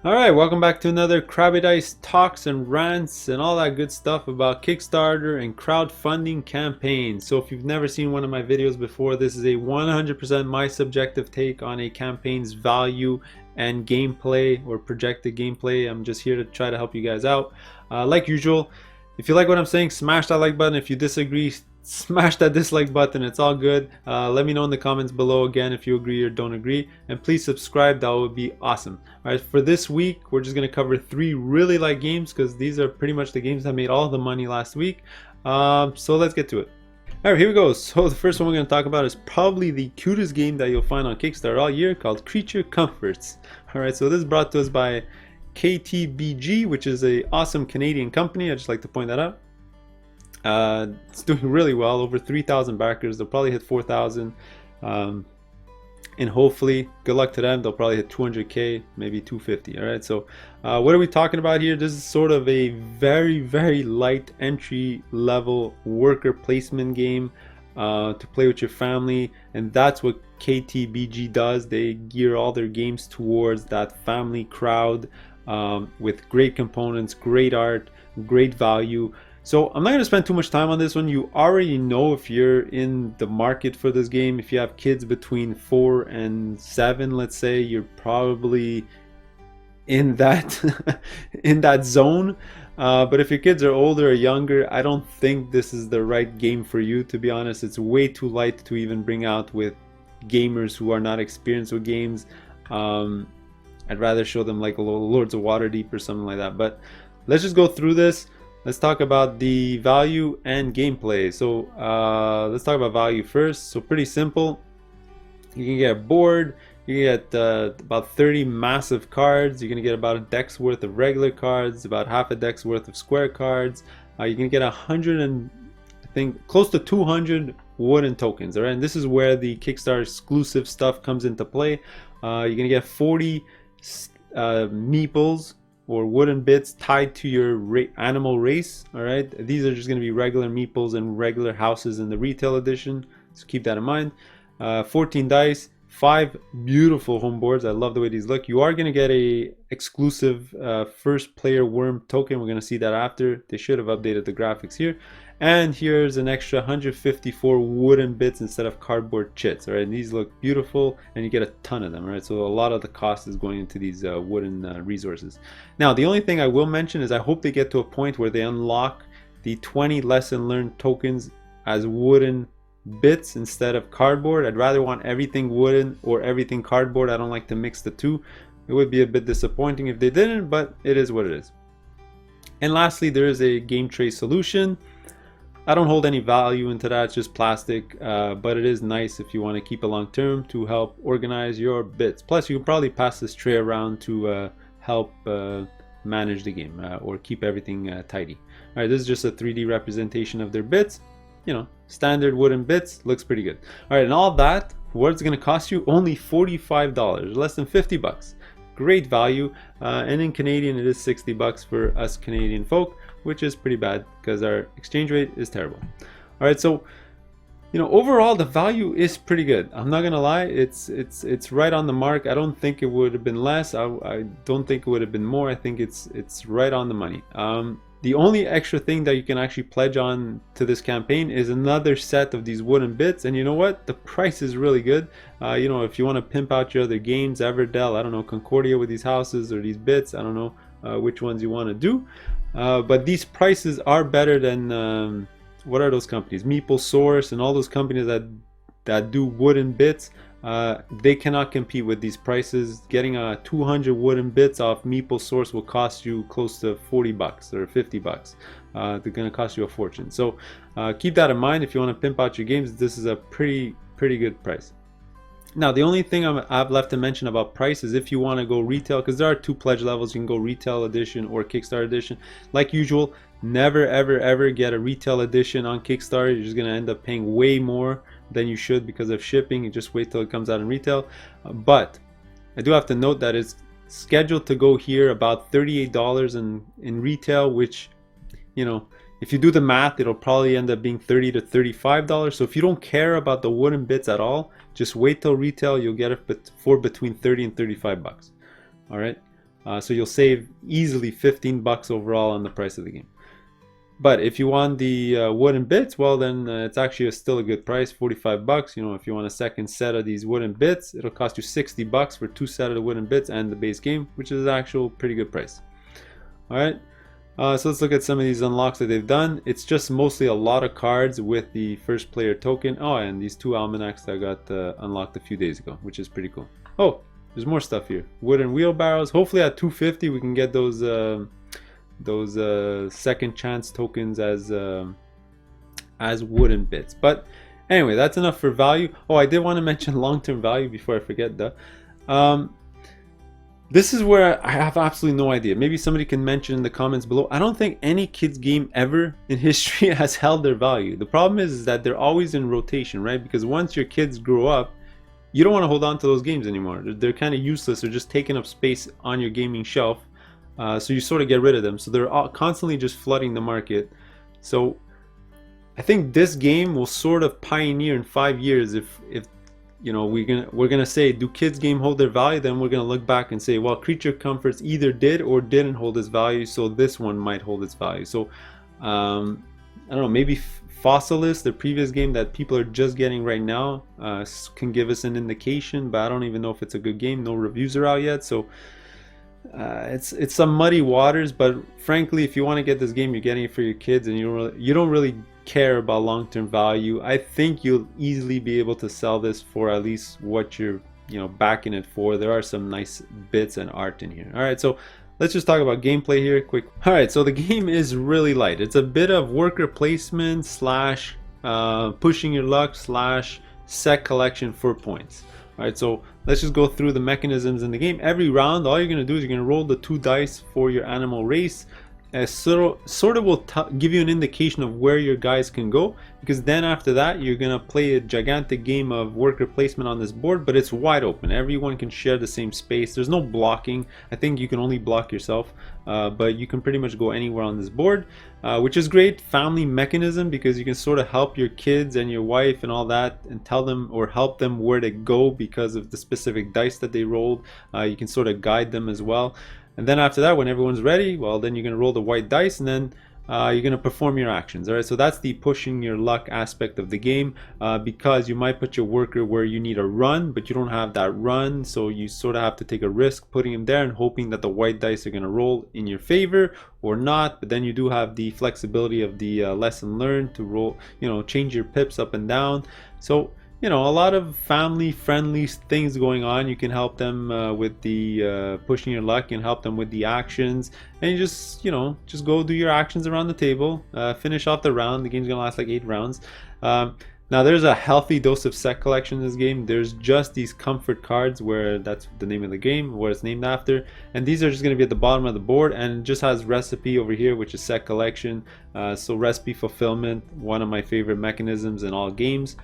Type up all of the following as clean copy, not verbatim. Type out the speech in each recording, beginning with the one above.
Alright, welcome back to another Crabby Dice talks and rants and all that good stuff about Kickstarter and crowdfunding campaigns. So if you've never seen one of my videos before, this is a 100% my subjective take on a campaign's value and gameplay or projected gameplay. I'm just here to try to help you guys out. Like usual, if you like what I'm saying, smash that like button. If you disagree, smash that dislike button. It's all good. Let me know in the comments below again if you agree or don't agree, and please subscribe. That would be awesome. All right, for this week we're just going to cover 3 really light games because these are pretty much the games that made all the money last week. So let's get to it. All right, here we go. So the first one we're going to talk about is probably the cutest game that you'll find on Kickstarter all year, called Creature Comforts. All right, so this is brought to us by KTBG, which is a awesome Canadian company. I just like to point that out. It's doing really well, over 3,000 backers. They'll probably hit 4,000, and hopefully, good luck to them, they'll probably hit 200k, maybe 250. All right, so what are we talking about here? This is sort of a very light entry level worker placement game to play with your family, and that's what KTBG does. They gear all their games towards that family crowd, with great components, great art, great value. So I'm not going to spend too much time on this one. You already know if you're in the market for this game. If you have kids between 4 and 7, let's say, you're probably in that in that zone. But if your kids are older or younger, I don't think this is the right game for you, to be honest. It's way too light to even bring out with gamers who are not experienced with games. I'd rather show them like a little Lords of Waterdeep or something like that. But let's just go through this. Let's talk about the value and gameplay. So let's talk about value first. So pretty simple. You can get a board. You can get about 30 massive cards. You're gonna get about a deck's worth of regular cards, about half a deck's worth of square cards. You can get 100 and I think close to 200 wooden tokens. All right, and this is where the Kickstarter exclusive stuff comes into play. You're gonna get 40 meeples or wooden bits tied to your animal race. All right, these are just going to be regular meeples and regular houses in the retail edition, so keep that in mind. 14 dice, 5 beautiful home boards. I love the way these look. You are going to get a exclusive first player worm token. We're going to see that after. They should have updated the graphics here. And here's an extra 154 wooden bits instead of cardboard chits. All right, and these look beautiful, and you get a ton of them. All right, so a lot of the cost is going into these wooden resources. Now, the only thing I will mention is I hope they get to a point where they unlock the 20 lesson learned tokens as wooden bits instead of cardboard. I'd rather want everything wooden or everything cardboard. I don't like to mix the two. It would be a bit disappointing if they didn't, but it is what it is. And lastly, there is a game tray solution. I don't hold any value into that, it's just plastic, but it is nice if you want to keep it long term to help organize your bits. Plus, you can probably pass this tray around to help manage the game or keep everything tidy. All right, this is just a 3D representation of their bits. You know, standard wooden bits, looks pretty good. All right, and all that, what's going to cost you? Only $45, less than 50 bucks. Great value, and in Canadian it is 60 bucks for us Canadian folk, which is pretty bad because our exchange rate is terrible. All right, so you know, overall the value is pretty good. I'm not gonna lie, it's right on the mark. I don't think it would have been less. I don't think it would have been more. I think it's right on the money. The only extra thing that you can actually pledge on to this campaign is another set of these wooden bits, and you know what? The price is really good. You know, if you want to pimp out your other games, Everdell, I don't know, Concordia with these houses or these bits, I don't know which ones you want to do. But these prices are better than what are those companies? Meeple Source and all those companies that do wooden bits. They cannot compete with these prices. Getting 200 wooden bits off Meeple Source will cost you close to 40 bucks or 50 bucks. They're going to cost you a fortune. So keep that in mind if you want to pimp out your games. This is a pretty good price. Now, the only thing I've left to mention about price is if you want to go retail, because there are 2 pledge levels. You can go retail edition or Kickstarter edition. Like usual, never ever get a retail edition on Kickstarter. You're just going to end up paying way more than you should because of shipping. You just wait till it comes out in retail. But I do have to note that it's scheduled to go here about $38 in retail, which, you know, if you do the math, it'll probably end up being $30 to $35. So if you don't care about the wooden bits at all, just wait till retail. You'll get it for between 30 and 35 bucks. All right. So you'll save easily 15 bucks overall on the price of the game. But if you want the wooden bits, well then it's actually still a good price, 45 bucks. You know, if you want a second set of these wooden bits, it'll cost you 60 bucks for 2 sets of the wooden bits and the base game, which is an actual pretty good price. All right, so let's look at some of these unlocks that they've done. It's just mostly a lot of cards with the first player token. Oh, and these 2 almanacs that got unlocked a few days ago, which is pretty cool. Oh, there's more stuff here. Wooden wheelbarrows. Hopefully at 250 we can get those second chance tokens as wooden bits. But anyway, that's enough for value. Oh, I did want to mention long-term value before I forget that. This is where I have absolutely no idea. Maybe somebody can mention in the comments below. I don't think any kids game ever in history has held their value. The problem is that they're always in rotation, right? Because once your kids grow up, you don't want to hold on to those games anymore. They're kind of useless. They're just taking up space on your gaming shelf. So you sort of get rid of them. So they're constantly just flooding the market. So I think this game will sort of pioneer in 5 years. If you know, we're gonna say, do kids game hold their value? Then we're gonna look back and say, well, Creature Comforts either did or didn't hold its value, so this one might hold its value. So I don't know, maybe Fossilis, the previous game that people are just getting right now, can give us an indication, but I don't even know if it's a good game. No reviews are out yet, so it's some muddy waters. But frankly, if you want to get this game, you're getting it for your kids, and you don't really care about long-term value. I think you'll easily be able to sell this for at least what you're backing it for. There are some nice bits and art in here. All right, so let's just talk about gameplay here quick. All right, so the game is really light. It's a bit of worker placement slash pushing your luck slash set collection for points. All right, so let's just go through the mechanisms in the game. Every round, all you're going to do is you're going to roll the 2 dice for your animal race. Sort of will give you an indication of where your guys can go, because then after that you're gonna play a gigantic game of worker placement on this board, but it's wide open. Everyone can share the same space. There's no blocking. I think you can only block yourself, but you can pretty much go anywhere on this board, which is great family mechanism, because you can sort of help your kids and your wife and all that, and tell them or help them where to go because of the specific dice that they rolled. You can sort of guide them as well. And then after that, when everyone's ready, well, then you're going to roll the white dice, and then you're going to perform your actions. All right, so that's the pushing your luck aspect of the game, because you might put your worker where you need a run, but you don't have that run, so you sort of have to take a risk putting him there and hoping that the white dice are going to roll in your favor or not. But then you do have the flexibility of the lesson learned to roll, change your pips up and down. So a lot of family friendly things going on. You can help them with the pushing your luck, and help them with the actions, and you just go do your actions around the table, finish off the round. The game's gonna last like 8 rounds. Now there's a healthy dose of set collection in this game. There's just these comfort cards, where that's the name of the game, what it's named after, and these are just going to be at the bottom of the board, and it just has recipe over here, which is set collection. So recipe fulfillment, one of my favorite mechanisms in all games.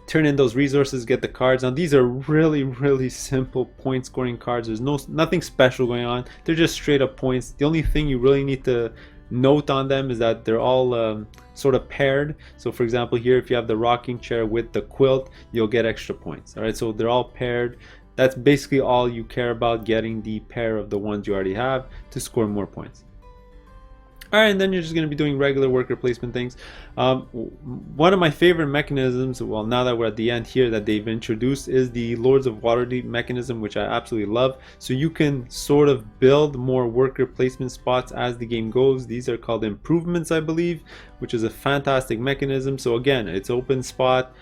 Turn in those resources, get the cards. Now these are really simple point scoring cards. There's nothing special going on. They're just straight up points. The only thing you really need to note on them is that they're all sort of paired. So for example, here, if you have the rocking chair with the quilt, you'll get extra points. All right, so they're all paired. That's basically all you care about, getting the pair of the ones you already have to score more points. Alright, and then you're just going to be doing regular worker placement things. One of my favorite mechanisms, well, now that we're at the end here, that they've introduced, is the Lords of Waterdeep mechanism, which I absolutely love. So you can sort of build more worker placement spots as the game goes. These are called improvements, I believe, which is a fantastic mechanism. So again, it's open spot.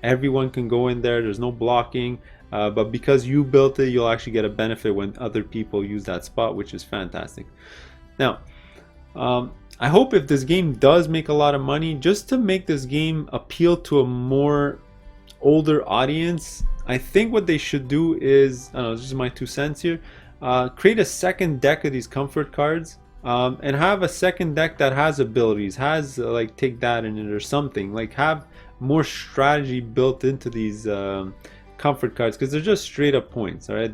Everyone can go in there. There's no blocking. But because you built it, you'll actually get a benefit when other people use that spot, which is fantastic. Now, I hope if this game does make a lot of money, just to make this game appeal to a more older audience, I think what they should do is, I don't know, this is my 2 cents here, create a second deck of these comfort cards, and have a second deck that has abilities, has like take that in it or something, like have more strategy built into these comfort cards, because they're just straight up points. All right,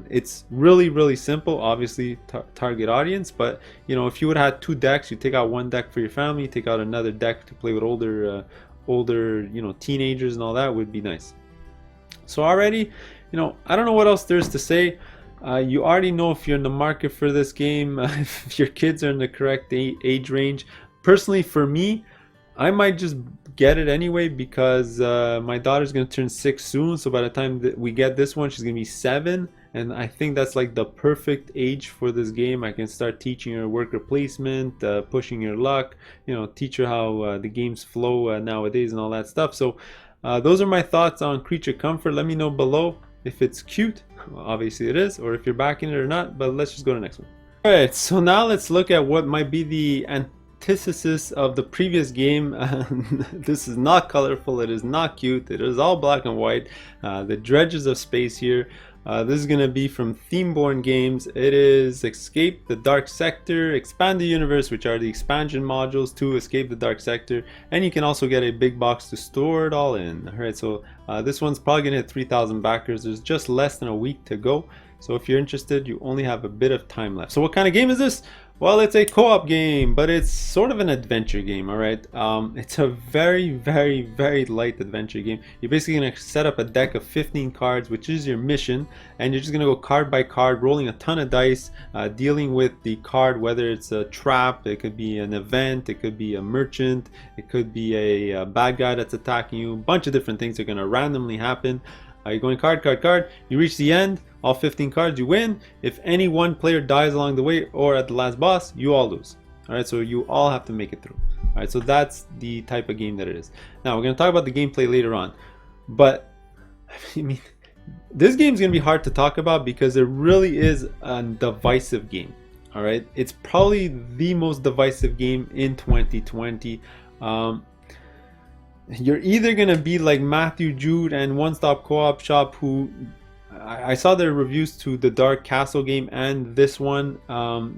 it's really simple. Obviously target audience, but if you would have 2 decks, you take out 1 deck for your family, take out another deck to play with older teenagers and all that, would be nice. So already, I don't know what else there's to say. You already know if you're in the market for this game, if your kids are in the correct age range. Personally, for me, I might just get it anyway because my daughter's gonna turn 6 soon. So by the time that we get this one, she's gonna be 7, and I think that's like the perfect age for this game. I can start teaching her worker placement, pushing her luck, you know, teach her how the games flow nowadays and all that stuff. So those are my thoughts on Creature Comfort. Let me know below if it's cute. Well, obviously it is, or if you're backing it or not. But let's just go to the next one. All right, so now let's look at what might be the antithesis of the previous game. This is not colorful, it is not cute, it is all black and white. The Dredges of Space here. This is going to be from Themeborn Games. It is Escape the Dark Sector, Expand the Universe, which are the expansion modules to Escape the Dark Sector, and you can also get a big box to store it all in. Alright, so this one's probably going to hit 3,000 backers. There's just less than a week to go, so if you're interested, you only have a bit of time left. So what kind of game is this? Well, it's a co-op game, but it's sort of an adventure game, alright? It's a very, very, very light adventure game. You're basically going to set up a deck of 15 cards, which is your mission, and you're just going to go card by card, rolling a ton of dice, dealing with the card, whether it's a trap, it could be an event, it could be a merchant, it could be a bad guy that's attacking you. A bunch of different things are going to randomly happen. You're going card, card, card. You reach the end, all 15 cards, you win. If any one player dies along the way or at the last boss, you all lose. Alright, so you all have to make it through. Alright, so that's the type of game that it is. Now, we're going to talk about the gameplay later on. But, I mean, this game's going to be hard to talk about because it really is a divisive game. Alright, it's probably the most divisive game in 2020. You're either going to be like Matthew Jude and One Stop Co-op Shop, who I saw their reviews to the Dark Castle game and this one.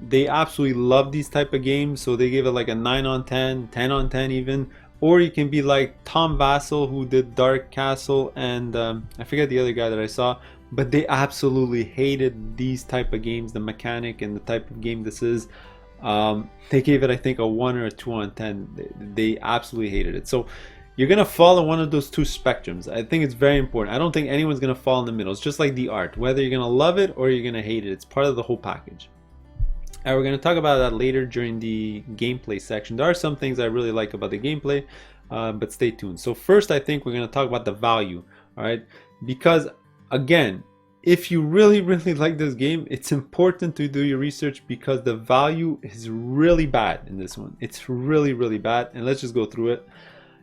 They absolutely love these type of games, so they gave it like a 9 on 10, 10 on 10 even. Or you can be like Tom Vassell, who did Dark Castle, and I forget the other guy that I saw, but they absolutely hated these type of games, the mechanic and the type of game this is. They gave it, I think, a 1 or a 2 on 10. They absolutely hated it. So you're going to fall in one of those two spectrums. I think it's very important. I don't think anyone's going to fall in the middle. It's just like the art. Whether you're going to love it or you're going to hate it. It's part of the whole package. And we're going to talk about that later during the gameplay section. There are some things I really like about the gameplay, but stay tuned. So first, I think we're going to talk about the value. All right, because again, if you really, really like this game, it's important to do your research because the value is really bad in this one. It's really, really bad. And let's just go through it.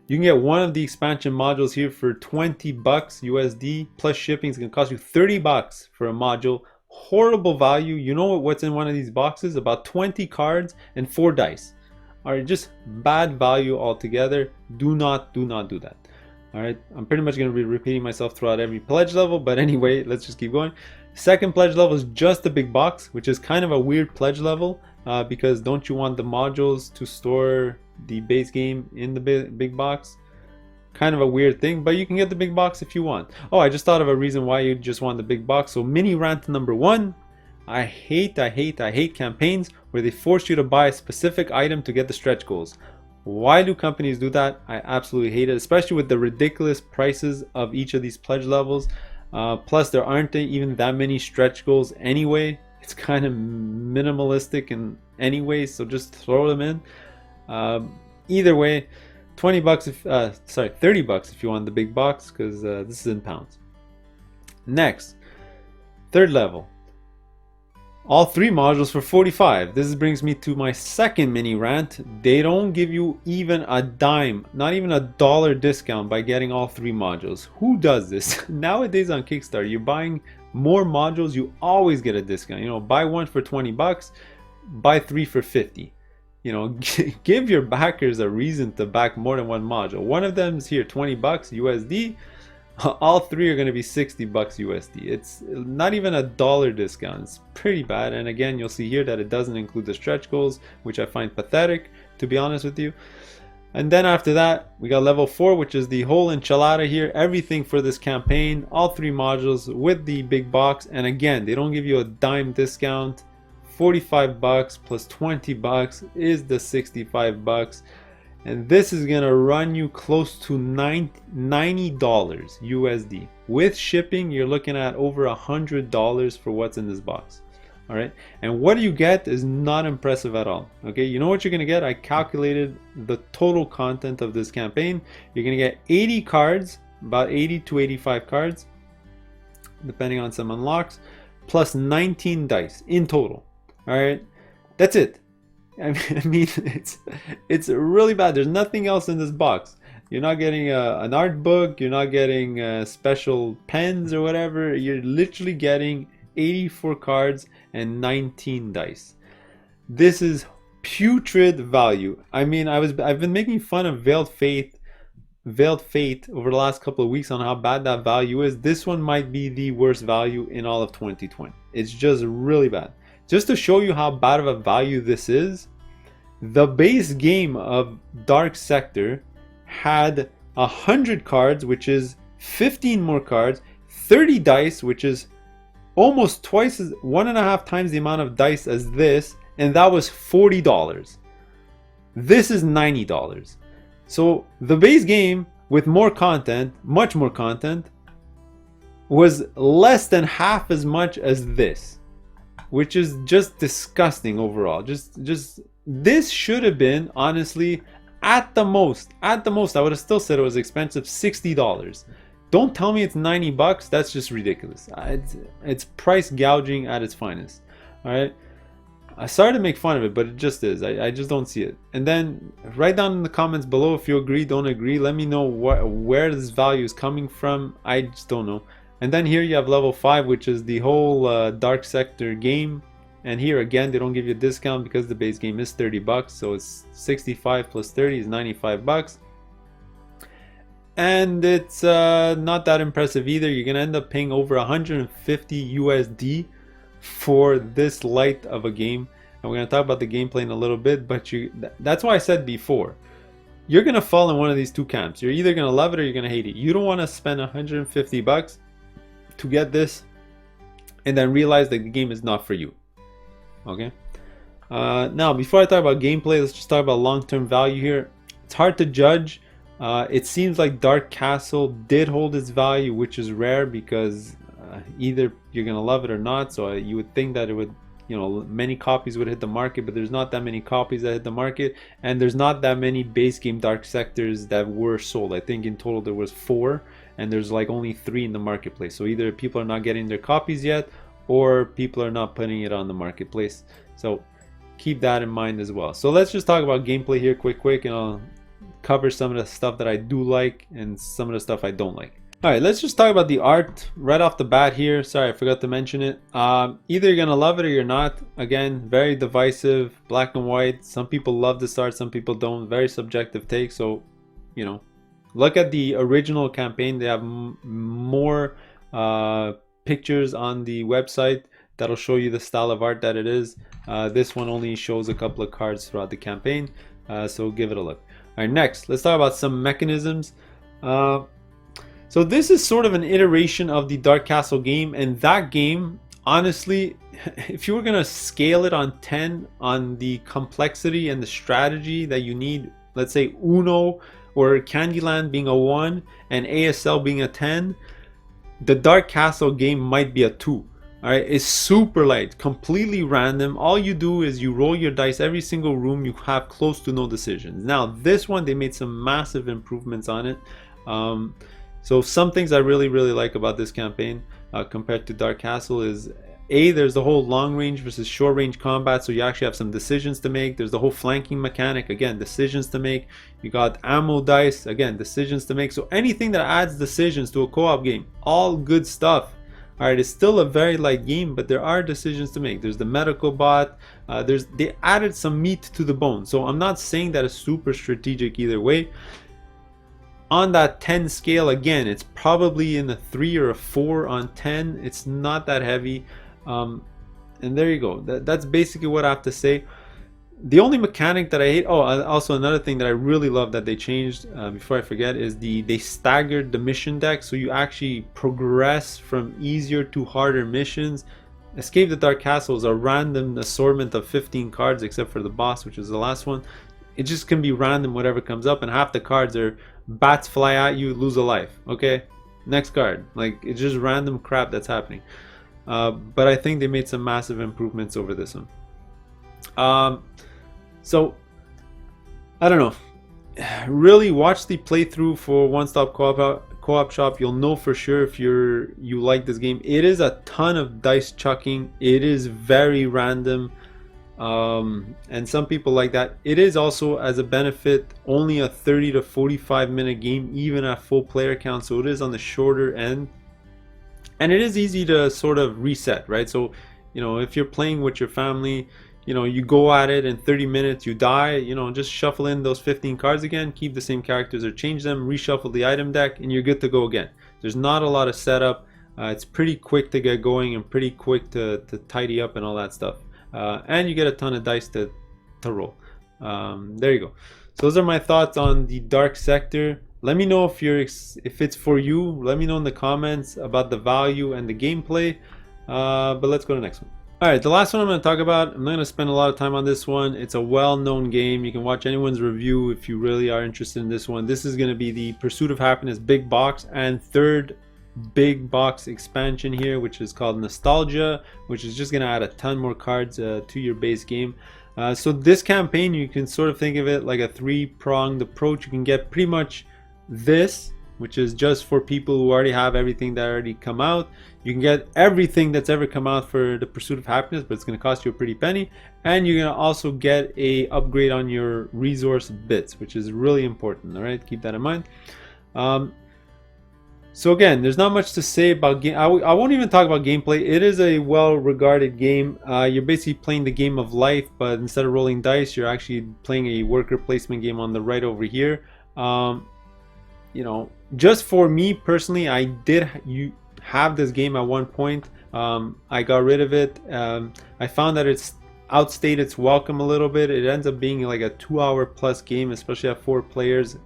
You can get one of the expansion modules here for 20 bucks USD plus shipping. It's going to cost you 30 bucks for a module. Horrible value. You know what's in one of these boxes? About 20 cards and 4 dice. All right, just bad value altogether. Do not do that. All right, I'm pretty much going to be repeating myself throughout every pledge level, but anyway, let's just keep going. Second pledge level is just a big box, which is kind of a weird pledge level because don't you want the modules to store the base game in the big box? Kind of a weird thing, but you can get the big box if you want. Oh, I just thought of a reason why you just want the big box. So mini rant number 1. I hate campaigns where they force you to buy a specific item to get the stretch goals. Why do companies do that? I absolutely hate it, especially with the ridiculous prices of each of these pledge levels. Plus there aren't even that many stretch goals anyway. It's kind of minimalistic in any way, so just throw them in. Either way, 20 bucks if 30 bucks if you want the big box, because this is in pounds. Next, third level, all 3 modules for 45. This brings me to my second mini rant. They don't give you even a dime, not even a dollar discount by getting all 3 modules. Who does this? Nowadays on Kickstarter, you're buying more modules, you always get a discount. You know, buy 1 for 20 bucks, buy 3 for 50. You know, give your backers a reason to back more than 1 module. One of them is here, 20 bucks USD. All 3 are going to be 60 bucks USD. It's not even a dollar discount. It's pretty bad. And again, you'll see here that it doesn't include the stretch goals, which I find pathetic, to be honest with you. And then after that, we got level 4, which is the whole enchilada here. Everything for this campaign, all 3 modules with the big box. And again, they don't give you a dime discount. 45 bucks plus 20 bucks is the 65 bucks. and this is gonna run you close to $90 USD. With shipping, you're looking at over $100 for what's in this box. All right, and what you get is not impressive at all. Okay, you know what you're gonna get? I calculated the total content of this campaign. You're gonna get 80 cards, about 80 to 85 cards, depending on some unlocks, plus 19 dice in total. All right, that's it. I mean, it's really bad. There's nothing else in this box. You're not getting an art book. You're not getting special pens or whatever. You're literally getting 84 cards and 19 dice. This is putrid value. I mean, I've been making fun of Veiled Fate over the last couple of weeks on how bad that value is. This one might be the worst value in all of 2020. It's just really bad. Just to show you how bad of a value this is, the base game of Dark Sector had 100 cards, which is 15 more cards, 30 dice, which is almost twice as 1.5 times the amount of dice as this, and that was $40. This is $90. So the base game with more content, much more content, was less than half as much as this, which is just disgusting overall. Just this should have been, honestly, at the most, I would have still said it was expensive, $60. Don't tell me it's 90 bucks. That's just ridiculous. It's price gouging at its finest. All right. I started to make fun of it, but it just is. I just don't see it. And then write down in the comments below if you agree, don't agree. Let me know where this value is coming from. I just don't know. And then here you have level 5, which is the whole Dark Sector game. And here again, they don't give you a discount because the base game is 30 bucks. So it's 65 plus 30 is 95 bucks. And it's not that impressive either. You're gonna end up paying over 150 USD for this light of a game. And we're gonna talk about the gameplay in a little bit, but that's why I said before, you're gonna fall in one of these two camps. You're either gonna love it or you're gonna hate it. You don't want to spend 150 bucks to get this and then realize that the game is not for you. Okay, now before I talk about gameplay, let's just talk about long-term value here. It's hard to judge. It seems like Dark Castle did hold its value, which is rare because either you're gonna love it or not. So you would think that it would, you know, many copies would hit the market, but there's not that many copies that hit the market, and there's not that many base game Dark Sectors that were sold. I think in total there was 4, and there's like only 3 in the marketplace. So either people are not getting their copies yet, or people are not putting it on the marketplace. So keep that in mind as well. So let's just talk about gameplay here quick, and I'll cover some of the stuff that I do like and some of the stuff I don't like. Alright, let's just talk about the art right off the bat here. Sorry, I forgot to mention it. Either you're gonna love it or you're not. Again, very divisive, black and white. Some people love this art, some people don't. Very subjective take. So, you know, look at the original campaign. They have more pictures on the website that'll show you the style of art that it is. This one only shows a couple of cards throughout the campaign, so give it a look. Alright, next, let's talk about some mechanisms. So this is sort of an iteration of the Dark Castle game, and that game, honestly, if you were gonna scale it on 10 on the complexity and the strategy that you need, let's say Uno or Candyland being a 1 and ASL being a 10, the Dark Castle game might be a 2. Alright, it's super light, completely random. All you do is you roll your dice. Every single room you have close to no decisions. Now this one, they made some massive improvements on it. So some things I really like about this campaign compared to Dark Castle is there's the whole long range versus short range combat, so you actually have some decisions to make. There's the whole flanking mechanic, again, decisions to make. You got ammo dice, again, decisions to make. So anything that adds decisions to a co-op game, all good stuff. Alright, it's still a very light game, but there are decisions to make. There's the medical bot. They added some meat to the bone. So I'm not saying that it's super strategic either way. On that 10 scale, again, it's probably in a 3 or a 4 on 10. It's not that heavy. And there you go. That's basically what I have to say. The only mechanic that I hate, also another thing that I really love that they changed, before I forget, is they staggered the mission deck, so you actually progress from easier to harder missions. Escape the Dark Castle is a random assortment of 15 cards except for the boss, which is the last one. it just can be random, whatever comes up, and half the cards are bats fly at you, lose a life. Okay, next card. Like, it's just random crap that's happening. But I think they made some massive improvements over this one. So I don't know. Really watch the playthrough for One Stop Co-op Shop. You'll know for sure if you like this game. It is a ton of dice chucking. It is very random. And some people like that. It is also, as a benefit, only a 30 to 45 minute game, even at full player count, so it is on the shorter end, and it is easy to sort of reset, right? So, you know, if you're playing with your family, you know, you go at it in 30 minutes, you die, you know, just shuffle in those 15 cards again, keep the same characters or change them, reshuffle the item deck, and you're good to go again. There's not a lot of setup. It's pretty quick to get going and pretty quick to tidy up and all that stuff. And you get a ton of dice to roll. There you go. So those are my thoughts on the Dark Sector. Let me know if it's for you. Let me know in the comments about the value and the gameplay. But let's go to the next one. Alright, the last one I'm going to talk about, I'm not going to spend a lot of time on this one. It's a well-known game. You can watch anyone's review if you really are interested in this one. This is going to be the Pursuit of Happiness Big Box and third big box expansion here, which is called Nostalgia, which is just going to add a ton more cards to your base game. So this campaign, you can sort of think of it like a three-pronged approach. You can get pretty much this, which is just for people who already have everything that already come out. You can get everything that's ever come out for the Pursuit of Happiness, but it's going to cost you a pretty penny. And you're going to also get a upgrade on your resource bits, which is really important. All right, keep that in mind. So again, there's not much to say about game. I won't even talk about gameplay. It is a well-regarded game. You're basically playing the game of life, but instead of rolling dice, you're actually playing a worker placement game on the right over here. You know, just for me personally, you have this game at one point. I got rid of it. I found that it's outstayed its welcome a little bit. It ends up being like a 2-hour plus game, especially at 4 players,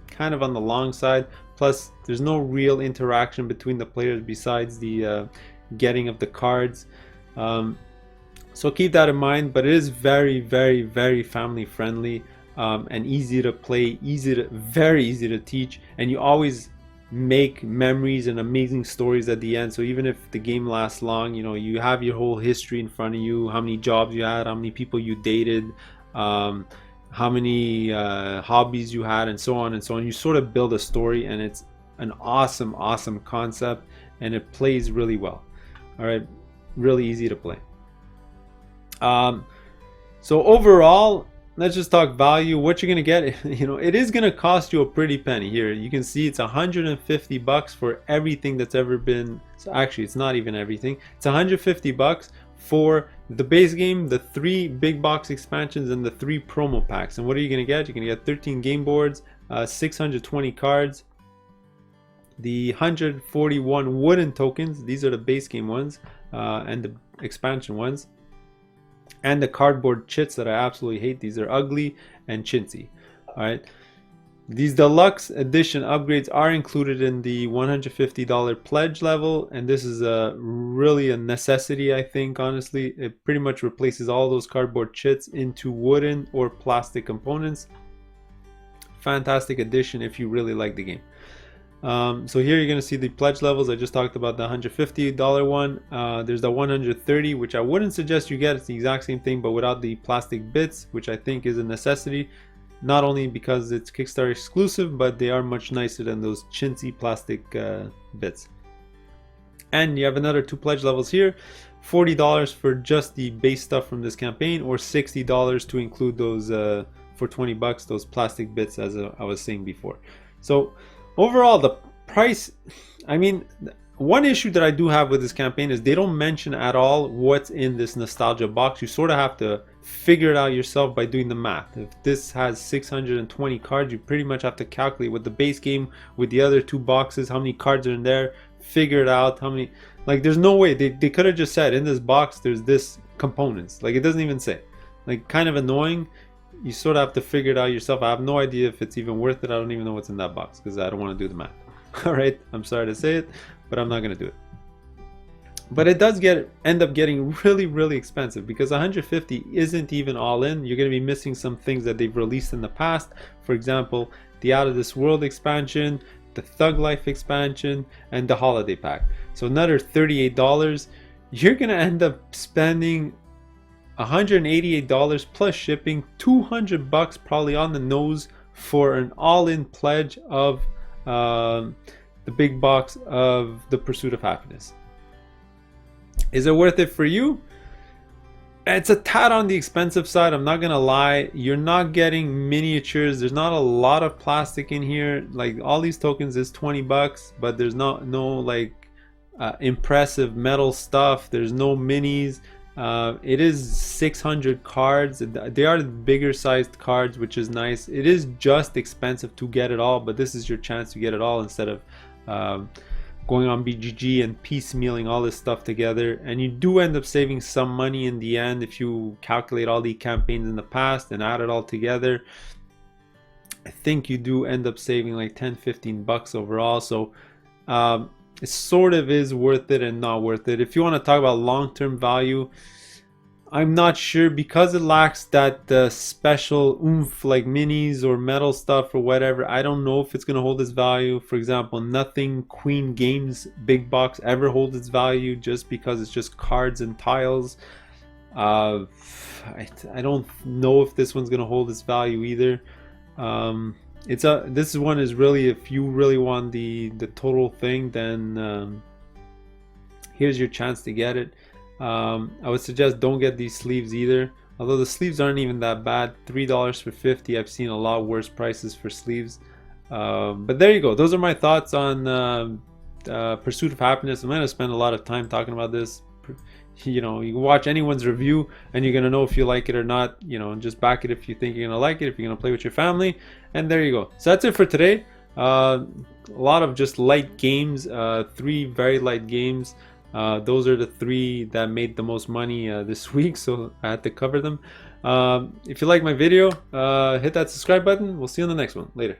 kind of on the long side. Plus, there's no real interaction between the players besides the getting of the cards. So keep that in mind, but it is very, very, very family friendly and easy to play, very easy to teach, and you always make memories and amazing stories at the end. So even if the game lasts long, you know, you have your whole history in front of you, how many jobs you had, how many people you dated, how many hobbies you had, and so on and so on. You sort of build a story, and it's an awesome concept, and it plays really well. All right, really easy to play. So overall, let's just talk value. What you're gonna get, you know, it is gonna cost you a pretty penny. Here you can see it's $150 for everything that's ever been. So actually, it's not even everything. It's $150 for the base game, the 3 big box expansions, and the 3 promo packs. And what are you gonna get? You're gonna get 13 game boards, 620 cards, the 141 wooden tokens. These are the base game ones and the expansion ones. And the cardboard chits that I absolutely hate. These are ugly and chintzy. All right. These deluxe edition upgrades are included in the $150 pledge level, and this is really a necessity, I think. Honestly, it pretty much replaces all those cardboard chits into wooden or plastic components. Fantastic addition if you really like the game. So here you're going to see the pledge levels. I just talked about the $150 one. There's the $130, which I wouldn't suggest you get. It's the exact same thing, but without the plastic bits, which I think is a necessity. Not only because it's Kickstarter exclusive, but they are much nicer than those chintzy plastic bits. And you have another 2 pledge levels here. $40 for just the base stuff from this campaign, or $60 to include those for $20, those plastic bits, as I was saying before. So overall, the price, I mean, one issue that I do have with this campaign is they don't mention at all what's in this nostalgia box. You sort of have to figure it out yourself by doing the math. If this has 620 cards, you pretty much have to calculate with the base game, with the other 2 boxes, how many cards are in there, figure it out, how many, like, there's no way. They could have just said in this box there's this components. Like, it doesn't even say. Like, kind of annoying. You sort of have to figure it out yourself. I have no idea if it's even worth it. I don't even know what's in that box because I don't want to do the math. All right, I'm sorry to say it, but I'm not going to do it. But it does end up getting really expensive, because 150 isn't even all in. You're going to be missing some things that they've released in the past. For example, the Out of This World expansion, the Thug Life expansion, and the holiday pack. So another $38. You're going to end up spending $188 plus shipping, $200 probably on the nose for an all-in pledge of the big box of The Pursuit of Happiness. Is it worth it for you? It's a tad on the expensive side, I'm not gonna lie. You're not getting miniatures. There's not a lot of plastic in here. Like, all these tokens is $20, but there's no like impressive metal stuff. There's no minis. It is 600 cards. They are the bigger sized cards, which is nice. It is just expensive to get it all, but this is your chance to get it all instead of going on BGG and piecemealing all this stuff together. And you do end up saving some money in the end if you calculate all the campaigns in the past and add it all together. I think you do end up saving like 10-15 bucks overall. So it sort of is worth it and not worth it. If you want to talk about long-term value, I'm not sure, because it lacks that special oomph like minis or metal stuff or whatever. I don't know if it's going to hold its value. For example, nothing Queen Games big box ever holds its value just because it's just cards and tiles. I don't know if this one's going to hold its value either. This one is really, if you really want the total thing, then here's your chance to get it. I would suggest don't get these sleeves either, although the sleeves aren't even that bad. $3 for 50. I've seen a lot worse prices for sleeves. But there you go. Those are my thoughts on Pursuit of Happiness. I'm going to spend a lot of time talking about this. You know, you can watch anyone's review and you're going to know if you like it or not. You know, just back it if you think you're going to like it, if you're going to play with your family. And there you go. So that's it for today. A lot of just light games, 3 very light games. Those are the 3 that made the most money this week, so I had to cover them. If you like my video, hit that subscribe button. We'll see you on the next one. Later.